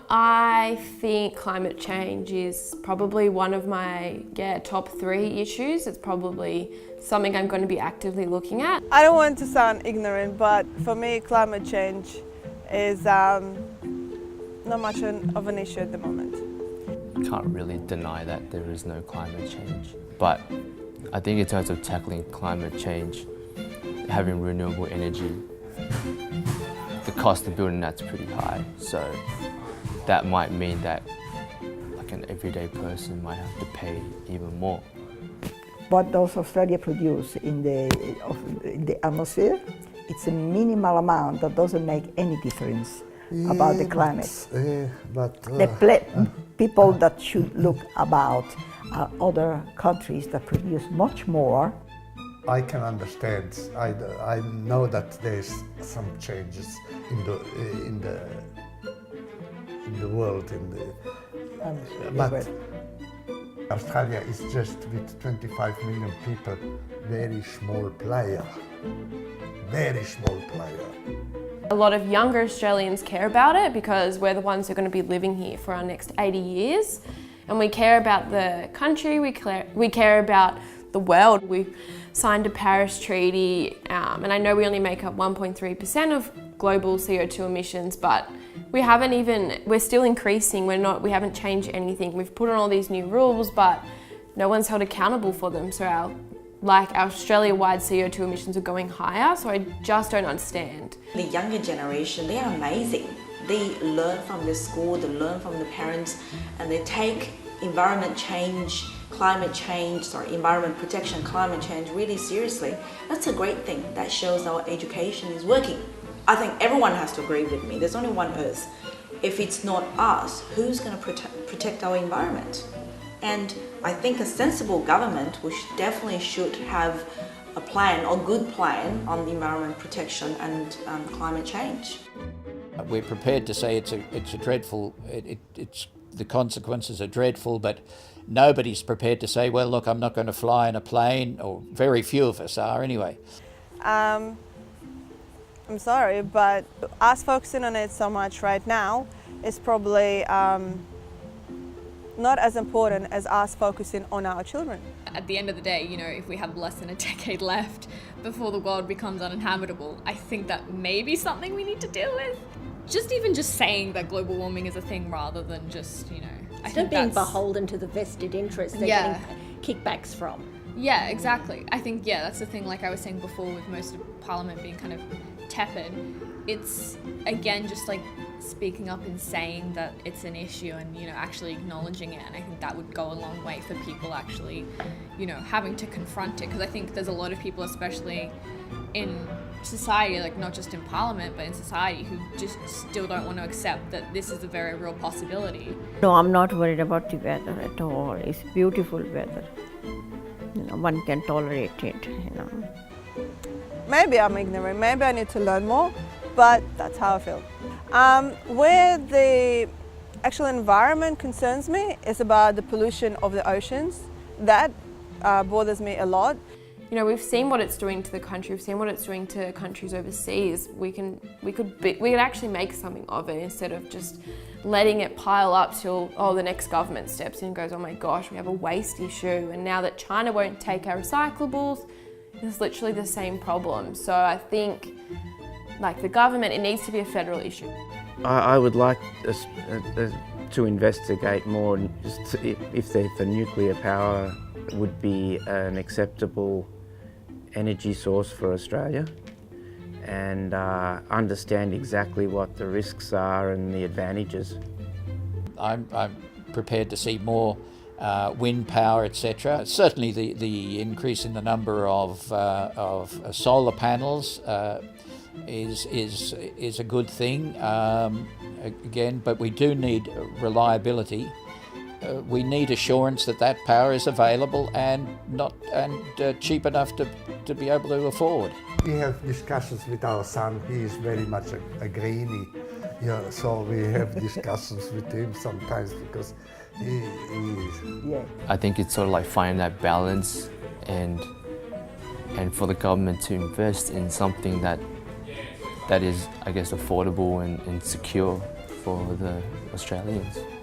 I think climate change is probably one of my top 3 issues. It's probably something I'm going to be actively looking at. I don't want to sound ignorant, but for me climate change is not much of an issue at the moment. Can't really deny that there is no climate change, but I think in terms of tackling climate change, having renewable energy, the cost of building that's pretty high, so that might mean that like an everyday person might have to pay even more. What does Australia produce in the atmosphere? It's a minimal amount that doesn't make any difference about the climate. People that should look about are other countries that produce much more. I can understand. I know that there's some changes in the world, but Australia is just with 25 million people, very small player, very small player. A lot of younger Australians care about it because we're the ones who are going to be living here for our next 80 years. And we care about the country, we care about the world. We signed a Paris Treaty, and I know we only make up 1.3% of global CO2 emissions, but we're still increasing. We haven't changed anything. We've put on all these new rules, but no one's held accountable for them. So our Australia-wide CO2 emissions are going higher, so I just don't understand. The younger generation, they are amazing. They learn from the school, they learn from the parents, and they take environment protection, climate change really seriously. That's a great thing. That shows our education is working. I think everyone has to agree with me. There's only one Earth. If it's not us, who's going to protect our environment? And I think a sensible government definitely should have a plan, or good plan, on the environment protection and climate change. We're prepared to say it's a dreadful, the consequences are dreadful, but nobody's prepared to say, well, look, I'm not going to fly in a plane, or very few of us are anyway. I'm sorry, but us focusing on it so much right now is probably not as important as us focusing on our children. At the end of the day, if we have less than a decade left before the world becomes uninhabitable, I think that may be something we need to deal with. Even just saying that global warming is a thing rather than just, I think being beholden to the vested interests they're getting kickbacks from. Yeah, exactly. I think, that's the thing, like I was saying before, with most of Parliament being kind of tepid. It's, again, just like speaking up and saying that it's an issue and, actually acknowledging it. And I think that would go a long way for people actually, having to confront it. Because I think there's a lot of people, especially in society, like not just in Parliament, but in society, who just still don't want to accept that this is a very real possibility. No, I'm not worried about the weather at all. It's beautiful weather. One can tolerate it, Maybe I'm ignorant, maybe I need to learn more, but that's how I feel. Where the actual environment concerns me is about the pollution of the oceans. That bothers me a lot. We've seen what it's doing to the country. We've seen what it's doing to countries overseas. We could actually make something of it instead of just letting it pile up till the next government steps in and goes, oh my gosh, we have a waste issue. And now that China won't take our recyclables, it's literally the same problem. So I think, like the government, it needs to be a federal issue. I would like us to investigate more just if the nuclear power would be an acceptable energy source for Australia, and understand exactly what the risks are and the advantages. I'm prepared to see more wind power, etc. Certainly the increase in the number of solar panels is a good thing, again, but we do need reliability. We need assurance that power is available and cheap enough to be able to afford. We have discussions with our son. He is very much a greenie, so we have discussions with him sometimes because he is. Yeah. I think it's sort of like finding that balance and for the government to invest in something that is, I guess, affordable and secure for the Australians.